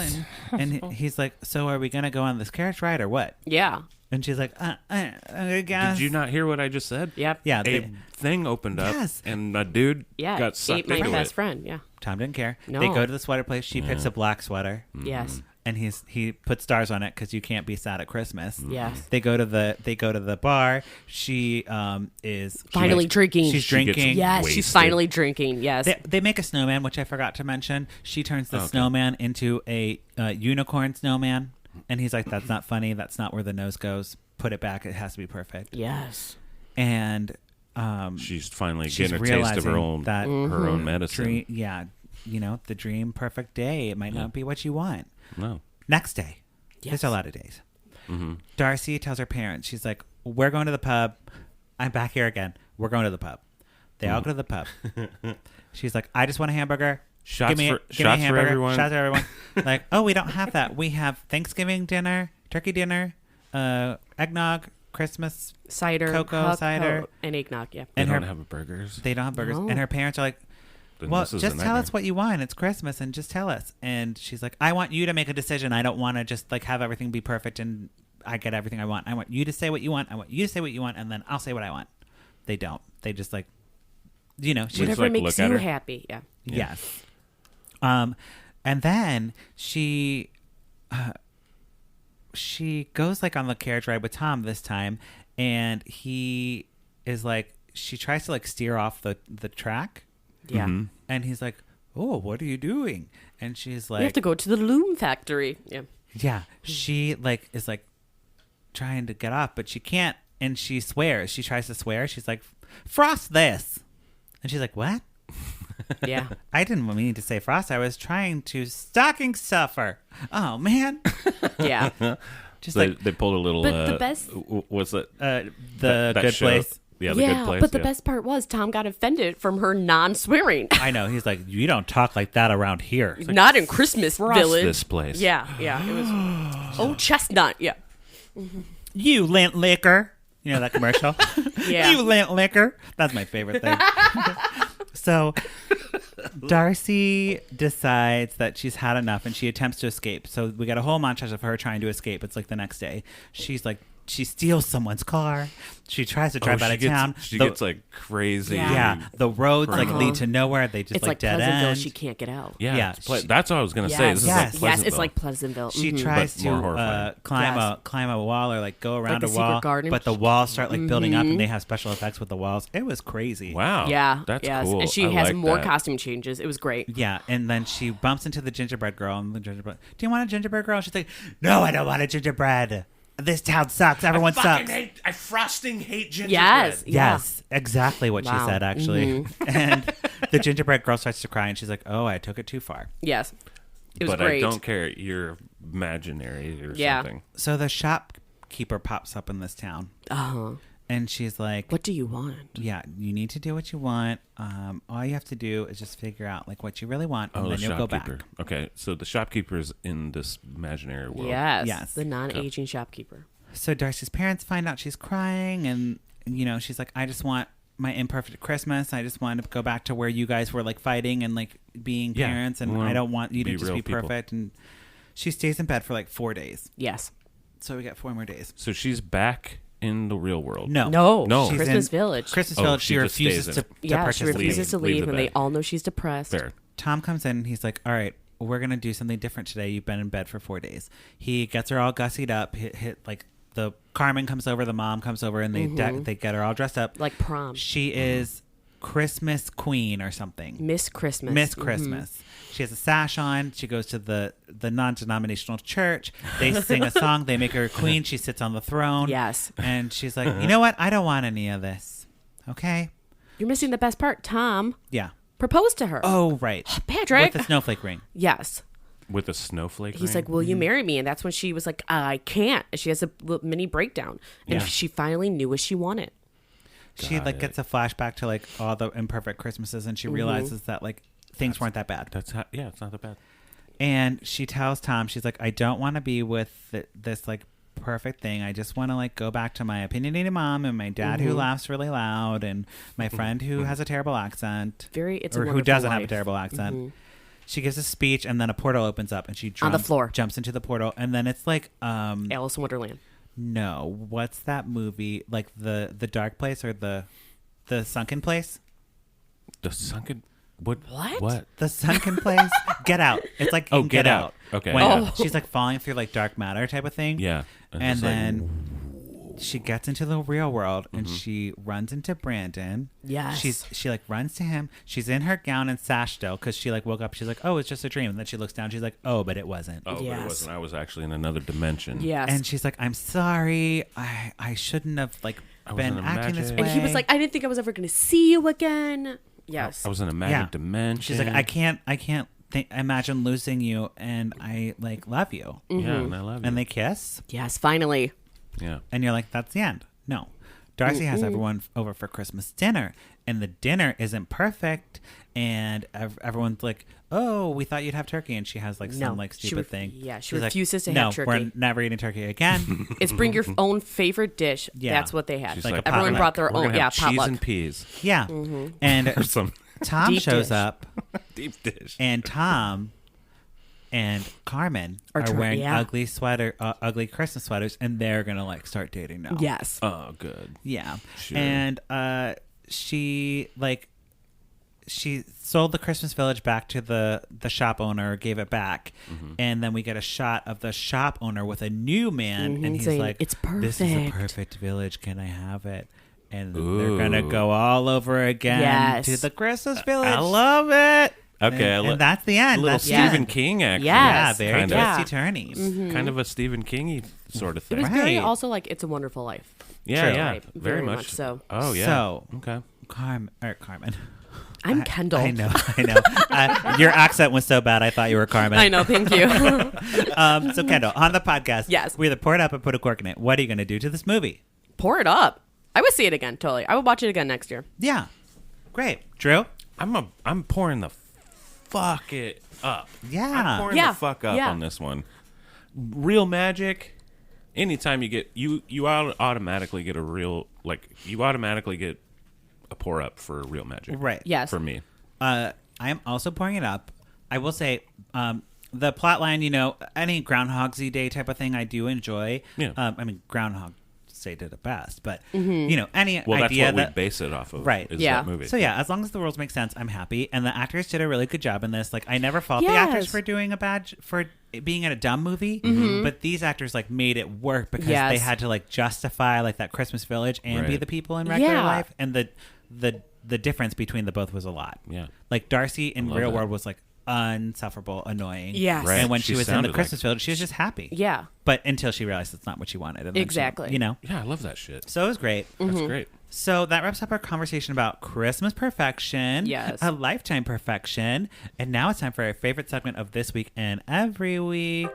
and he's like, so are we gonna go on this carriage ride or what? Yeah. And she's like, I guess. Did you not hear what I just said? Yep. Yeah, A they, thing opened up, Yes. and a dude Yeah. got Ate sucked my into best it. friend. Yeah. Tom didn't care. No. They go to the sweater place. She picks a black sweater, Yes. and he puts stars on it because you can't be sad at Christmas. Yes. They go to the bar. She is Finally drinking. She's She gets drinking. Yes, she's wasted. finally drinking. Yes. They make a snowman, which I forgot to mention. She turns the Okay. snowman into a unicorn snowman, and he's like, "That's not funny. That's not where the nose goes. Put it back. It has to be perfect." Yes. And She's finally she's getting a taste of her realizing own that her own medicine. dream, yeah, the dream perfect day. It might not be what you want. No. Next day, Yes. there's a lot of days. Darcy tells her parents, she's like, "We're going to the pub. I'm back here again. We're going to the pub." They all go to the pub. She's like, "I just want a hamburger. Shots give me for- a shots for hamburger. everyone." Shots for everyone." Like, "Oh, we don't have that. We have Thanksgiving dinner, turkey dinner, eggnog, Christmas." Cider. Cocoa, cider. and eggnog. Yeah. They And don't her- have burgers. They don't have burgers. No. And her parents are like, Then "Well, this is just a tell nightmare. us what you want. It's Christmas, and just tell us." And she's like, "I want you to make a decision. I don't want to just like have everything be perfect and I get everything I want. I want you to say what you want. I want you to say what you want, and then I'll say what I want." They don't. They just like, she's Whatever like, makes look at you her. happy. Yeah. yes. And then she goes like on the carriage ride with Tom this time, and he is like, she tries to like steer off the track. Yeah. And he's like, "Oh, what are you doing?" And she's We have like, to go to the loom factory. Yeah. "Yeah." She like is like trying to get off, but she can't. And she swears. She tries to swear. She's like, "Frost this," and she's like, "What?" Yeah. I didn't mean to say frost. I was trying to stocking stuffer. Oh man, Yeah. just They, like they pulled a little. But the best- What's that? the that good show? place. Yeah, the yeah. good place. But the yeah. best part was Tom got offended from her non-swearing. I know. He's like, "You don't talk like that around here." It's like, Not in Christmas Frost Village. this place. Yeah. Yeah. It was. Oh, chestnut. Yeah. "You lint liquor." You know that commercial? Yeah. "You lint liquor." That's my favorite thing. So Darcy decides that she's had enough and she attempts to escape. So we got a whole montage of her trying to escape. It's like the next day. She's like, she steals someone's car. She tries to drive out of town. She The- gets like crazy. yeah, the roads like Uh-huh. lead to nowhere. They just It's like dead Pleasantville. end. She can't get out. Yeah, Yeah, it's she- that's what I was gonna say. This Yes. is like Yes, it's Pleasantville. like Pleasantville. She Mhm. tries But more to horrifying. climb a wall or like go around the a secret wall, garden. but the walls start like building up and they have special effects with the walls. It was crazy. Wow. Yeah. that's yes. cool. And she I has like more that. costume changes. It was great. Yeah, and then she bumps into the gingerbread girl, and the gingerbread, "Do you want a gingerbread girl?" She's like, "No, I don't want a gingerbread. This town sucks. Everyone sucks." I frosting hate gingerbread. Yes. Yeah. Yes, exactly what she Wow. said, actually. And the gingerbread girl starts to cry, and she's like, "Oh, I took it too far." Yes. It was But great. I don't care. You're imaginary or Yeah. something. So the shopkeeper pops up in this town, and she's like, What do you want? "Yeah, you need to do what you want. All you have to do is just figure out like what you really want, and Oh, then the you'll go shopkeeper. back." Okay, so the shopkeeper's in this imaginary world. Yes. Yes. The non-aging shopkeeper. So Darcy's parents find out she's crying, and she's like, "I just want my imperfect Christmas. I just want to go back to where you guys were like fighting and like being Yeah, parents, and we I wanna don't want you to be just real be people." perfect." And she stays in bed for like 4 days. Yes. So we got 4 more days. So she's back in the real world. No, No. She's Christmas in Village. Christmas Oh, Village. she She just refuses stays to, in to it. Yeah, she participate. refuses to Leave leave, the and they bed. all know she's depressed. Fair. Tom comes in and he's like, "All right, we're gonna do something different today. You've been in bed for 4 days." He gets her all gussied up. Hit like the Carmen comes over, the mom comes over, and they they get her all dressed up Like prom. She is Christmas Queen or something. Miss Christmas. Miss Christmas. She has a sash on. She goes to the non-denominational church. They sing a song. They make her a queen. She sits on the throne. Yes. And she's like, "You know what? I don't want any of this. Okay? You're missing the best part. Tom Yeah. proposed to her. Oh, right. Patrick. With the snowflake ring. Yes. With a snowflake He's ring? like, will you marry me? And that's when she was like, I can't. And she has a little mini breakdown. And Yeah. she finally knew what she wanted. She Got like it. gets a flashback to like all the imperfect Christmases, and she realizes that like things weren't that bad. It's not that bad. And she tells Tom, she's like, "I don't want to be with this like perfect thing. I just want to like go back to my opinionated mom and my dad who laughs really loud and my friend who has a terrible accent, It's a or who Wonderful doesn't have a Life. terrible accent." She gives a speech, and then a portal opens up, and she On the floor. jumps into the portal, and then it's like Alice in Wonderland. no, what's that movie? Like the dark place or the sunken place? The sunken... What? What? The sunken place? Get Out. It's like Oh, in Get Out. Okay. When Yeah. she's like falling through like dark matter type of thing. Yeah. And it's like- then she gets into the real world and she runs into Brandon. Yes. She like runs to him. She's in her gown and sash still because she like woke up. She's like, "Oh, it's just a dream." And then she looks down. She's like, "Oh, but it wasn't." Oh, but Yes. it wasn't. I was actually in another dimension. Yes. And she's like, "I'm sorry. I shouldn't have like I was been in a acting this magic- way." and he was like, I didn't think I was ever going to see you again. Yes. I was in a magic dimension. She's like, I can't imagine losing you, and I like love you. Yeah, and I love you. And they kiss, Yes, finally. Yeah. and you're like, that's the end. No, Darcy has everyone over for Christmas dinner, and the dinner isn't perfect, and everyone's like, "Oh, we thought you'd have turkey," and she has like some like stupid thing. Yeah, she She's like, refuses to no, have turkey. we're never eating turkey again. It's bring your own favorite dish. Yeah. That's what they had. She's Like like, a Everyone potluck. brought their We're own. gonna Yeah, have cheese potluck. and peas. Yeah, and Or some Tom Deep shows dish. up, deep dish. and Tom and Carmen Are are try- wearing yeah. ugly Christmas sweaters, and they're gonna like start dating now. Yes. Oh, good. Yeah. Sure. And she sold the Christmas Village back to the shop owner, gave it back. And then we get a shot of the shop owner with a new man and he's saying, like, "It's This is a perfect." perfect village. Can I have it? And Ooh. they're gonna go all over again Yes. to the Christmas Village. I love it. Okay, And that's the end. a little That's the Stephen end. King action. Yeah, Yes. very Kinda. twisty Yeah. turny. Kind of a Stephen King sort of It thing. was very Right. also like It's a Wonderful Life. Yeah, True. yeah, Right. very much so. Oh yeah. So- okay. Carmen. I'm Kendall. I know. Your accent was so bad, I thought you were Carmen. I know. Thank you. So Kendall, on the podcast, Yes. we either pour it up and put a cork in it. What are you going to do to this movie? Pour it up. I would see it again. Totally. I would watch it again next year. Yeah, great, Drew. I'm pouring the fuck it up. Yeah. I'm pouring Yeah. the fuck up Yeah. on this one. Real magic. Anytime you get you automatically get a real you automatically get a pour up for real magic. Right. Yes. For me. I am also pouring it up. I will say, the plot line, any Groundhog's Day type of thing, I do enjoy. Yeah. I mean, Groundhog Day did it best, but Mm-hmm. any Well, that's idea what that we base it off of. Right. Is Yeah. that movie. So yeah, as long as the rules make sense, I'm happy. And the actors did a really good job in this. Like, I never fault the actors Yes. for doing for it being in a dumb movie, but these actors made it work because Yes. they had to justify that Christmas Village and be Right. the people in regular Yeah. life, and the difference between the both was a lot. Yeah. Like Darcy in Love real that. world was insufferable, annoying. Yes. Right. And when She she was in the sounded Christmas like- Village, she was just happy. Yeah. But until she realized it's not what she wanted. And then Exactly. she, Yeah, I love that shit. So it was great. That's great. So that wraps up our conversation about Christmas perfection. Yes. A lifetime perfection. And now it's time for our favorite segment of this week and every week.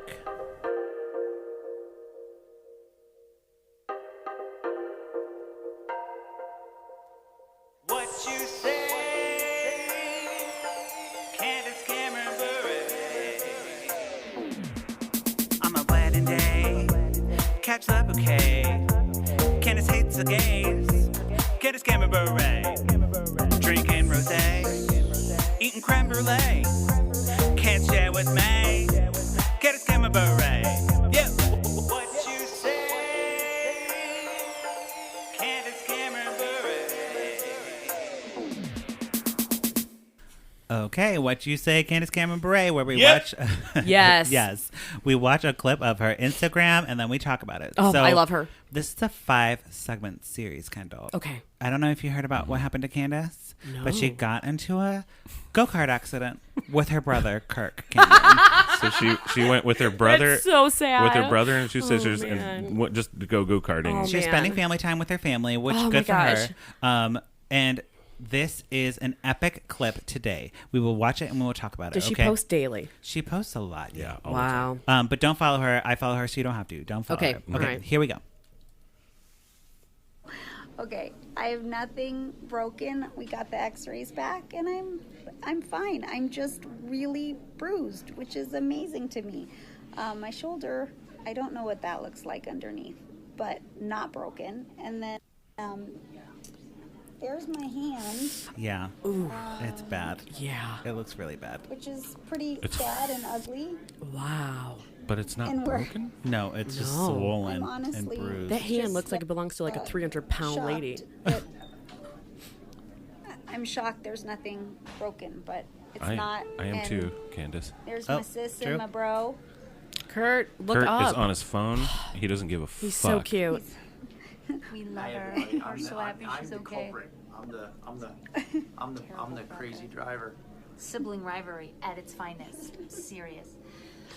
wedding day. Catch the bouquet. Candace hates the gays. Candace Cameron Bure. Drinking rosé. Eating creme brulee. Can't share with me. Candace Cameron Bure. Yeah. What you say? Candace Cameron Bure. Okay, what you say, Candace Cameron Bure, where we watch. Yes. Yes. We watch a clip of her Instagram and then we talk about it. Oh, So, I love her. This is a 5-segment series, Kendall. Okay. I don't know if you heard about what happened to Candace, but she No. got into a go-kart accident with her brother, Kirk Cameron. So she went with her brother. That's so sad. With her brother and two sisters, man. and went just to go karting. Oh, She's man. spending family time with her family, which Oh, good my for gosh. her. And this is an epic clip today. We will watch it and we will talk about Does it. she Okay? post daily? She posts a lot. Yeah. all the time. Wow. But don't follow her. I follow her, so you don't have to. Don't follow Okay, her. all right. Here we go. Okay, I have nothing broken. We got the x-rays back and I'm fine. I'm just really bruised, which is amazing to me. My shoulder, I don't know what that looks like underneath, but not broken. And then there's my hand, Yeah. It's bad. Yeah. It looks really bad. which is pretty bad and ugly. Wow. But it's not And we're- broken. No, it's just No. swollen I'm and honestly- bruised. That hand Just, looks like it belongs to like a 300-pound lady. shocked that- I'm shocked there's nothing broken, but it's not. I am and too, Candace. There's Oh, my sis true. and my bro. Kurt, look Kurt up. is on his phone. He doesn't give a He's fuck. so cute. We love Hi, her. everybody. We're so happy I'm she's the okay. culprit. I'm the crazy driver. Sibling rivalry at its finest. Serious.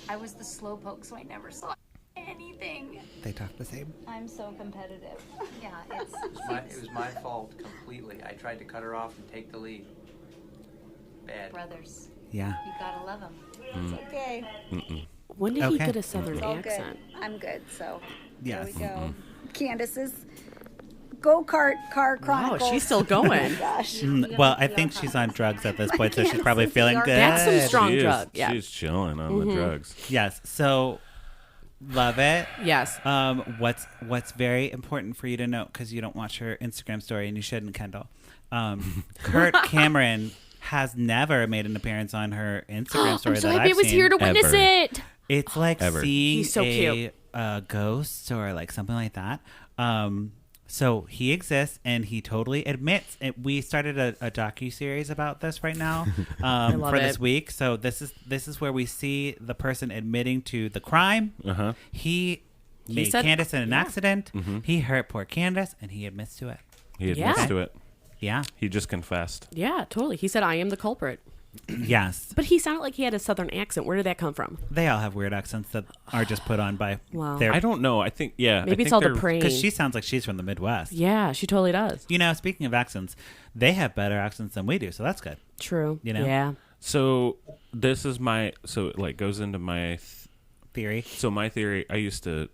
I was the slowpoke, so I never saw anything. They talk the same. I'm so competitive. Yeah, It was my fault completely. I tried to cut her off and take the lead. Bad. brothers. Yeah. You gotta love them. It's okay. When did he Okay. get a southern It's all accent? good. I'm good. So Yes. here we go. Candace's go-kart car Wow, chronicles. she's still going. Gosh. Well, I think she's on drugs at this point, so she's probably feeling good. That's some strong She is- drug. Yeah. She's chilling on the drugs. Yes. So, love it. Yes. What's very important for you to know, because you don't watch her Instagram story and you shouldn't, Kendall. Kurt Cameron has never made an appearance on her Instagram story I'm so that happy I've I was seen. here to witness Ever. it. It's like Ever. seeing He's so cute. a ghost or like something like that. So he exists, and he totally admits. We started a docu-series about this right now love for this it. week. So this is where we see the person admitting to the crime. Uh-huh. He made said- Candace in an yeah. accident. He hurt poor Candace, and he admits to it. He admits Yeah. to it. Yeah. He just confessed. Yeah, totally. He said, I am the culprit. Yes. But he sounded like he had a southern accent. Where did that come from? They all have weird accents that are just put on by Wow. their. I don't know. I think Maybe I it's think all the they're- praying. Because she sounds like she's from the Midwest. Yeah, she totally does. You know, speaking of accents, they have better accents than we do, so that's good. True. You know? Yeah. So this is so it like goes into my Theory. so my theory. I used to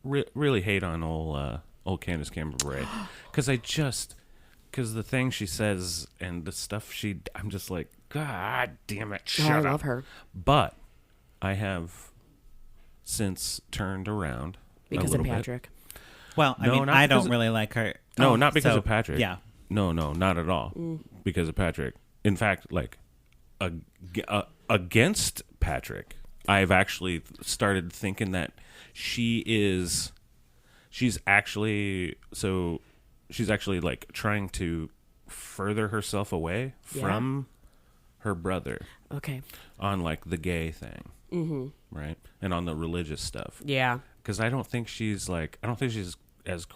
really hate on old Candace Cameron Bure because the thing she says and the stuff I'm just like, God damn it, shut I up. love her. But I have since turned around Because a of little bit. Patrick. Well, I No, mean, not I because don't of- really like her. No, Oh, not because so, of Patrick. Yeah. No, not at all. Because of Patrick. In fact, like against Patrick, I've actually started thinking that she's actually like trying to further herself away Yeah. from her brother Okay. on like the gay thing, right? And on the religious stuff. Yeah. Because I don't think she's as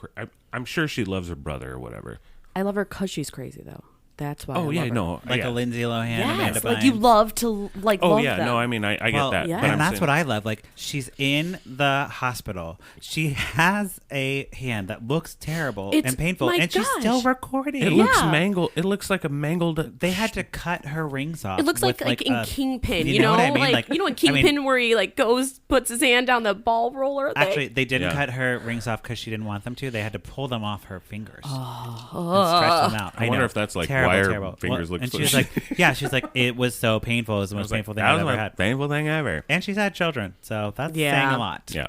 I'm sure she loves her brother or whatever. I love her because she's crazy, though. That's why. I Oh yeah, love her. no, Like yeah. a Lindsay Lohan, Amanda Yes, like you Bynes. love to Oh love yeah, them. no, I mean I get Well, that, yeah. but I'm and that's saying- what I love. Like, she's in the hospital. She has a hand that looks terrible It's- and painful, my and she's still gosh. recording. It looks Yeah. mangled. It looks like a mangled. They had to cut her rings off. It looks with, like in a- Kingpin, you you know, what I mean? like you know in I mean, Kingpin where he like puts his hand down the ball roller thing. Actually, they didn't Yeah. cut her rings off because she didn't want them to. They had to pull them off her fingers and stretch them out. I wonder know. if that's like Terrible. terrible, why her terrible. fingers look and so she was like, yeah, she's like, it was so painful. It was the most painful thing that I've was ever my had. painful thing ever. And she's had children, so that's Yeah. saying a lot. Yeah.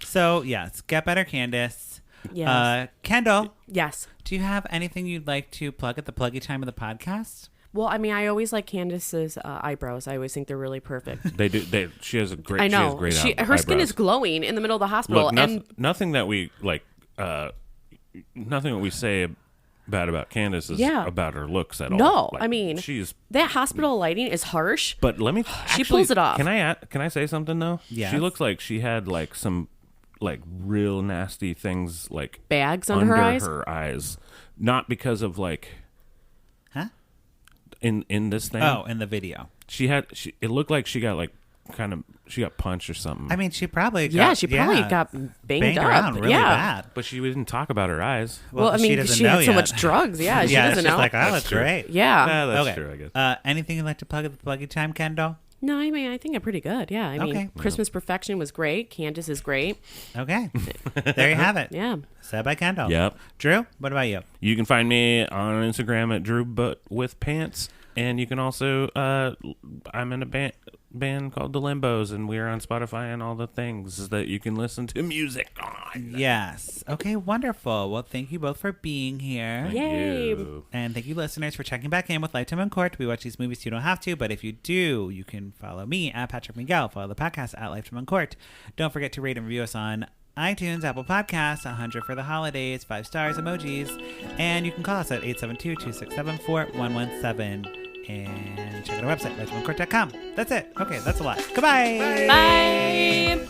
So yes, get better, Candace. Yes. Kendall, Yes. do you have anything you'd like to plug at the pluggy time of the podcast? Well, I mean, I always like Candace's eyebrows. I always think they're really perfect. They do. She has a great. I She has know. great Her skin eyebrows. is glowing in the middle of the hospital. Look, and nothing that we like. Nothing that we say bad about Candace is Yeah. about her looks at all. no, Like, I mean, she's. that hospital lighting is harsh. But let me. She actually, pulls it off. Can I say something though? Yes. She looks like she had like some like real nasty things like Bags under her eyes? her eyes. Not because of like Huh? in this thing. Oh, in the video. It looked like she got like she got punched or something. I mean, she probably got, Yeah, she probably got banged up. around really Yeah. bad. But she didn't talk about her eyes. Well, I she mean, doesn't she know had so yet. much drugs. Yeah, she yeah, doesn't she's know. like, oh, That's that's true. great. Yeah. That's okay. true, I guess. Anything you'd like to plug at the pluggy time, Kendall? No, I mean, I think I'm pretty good. Yeah. I mean, Okay. Christmas Perfection was great. Candace is great. Okay. There you have it. Yeah. Said by Kendall. Yep. Drew, what about you? You can find me on Instagram at Drew But With Pants, and you can also I'm in a band called The Limbos, and we're on Spotify and all the things that you can listen to music on. Yes. Okay, wonderful. Well, thank you both for being here. Thank Yay. you. And thank you, listeners, for checking back in with Lifetime in Court. We watch these movies. You don't have to, but if you do, you can follow me at Patrick Miguel. Follow the podcast at Lifetime in Court. Don't forget to rate and review us on iTunes, Apple Podcasts, 100 for the holidays, 5 stars, emojis. And you can call us at 872-267-4117. And check out our website, lifetimecourt.com. That's it. Okay, that's a lot. Goodbye. Bye.